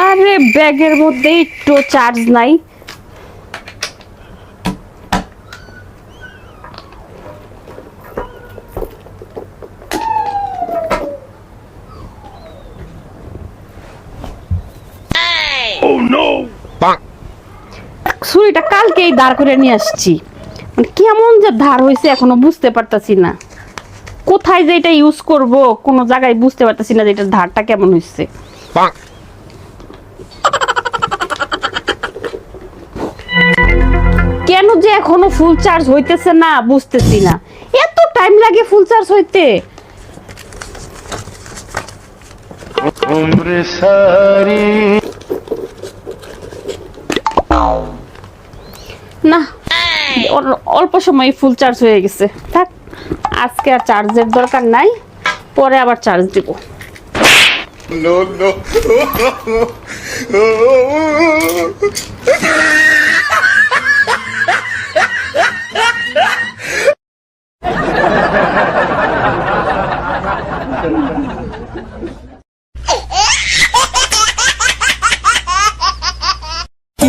আরে ব্যাগের মধ্যে একটু চার্জ নাই। ছুরিটা কালকেই দাঁড় করে নিয়ে আসছি, মানে কেমন যে ধার হয়েছে এখনো বুঝতে পারতাছি না। কোথায় যে এটা ইউজ করব কোনো জায়গায় বুঝতে পারতাছি না যে এটার ধারটা কেমন হয়েছে। কেন যে এখনো ফুল চার্জ হইতেছে না বুঝতেছি না, এত টাইম লাগে ফুল চার্জ হইতে। না অল্প সময় ফুল চার্জ হয়ে গেছে, থাক আজকে আর চার্জের দরকার নাই, পরে আবার চার্জ দিব। No, no. কি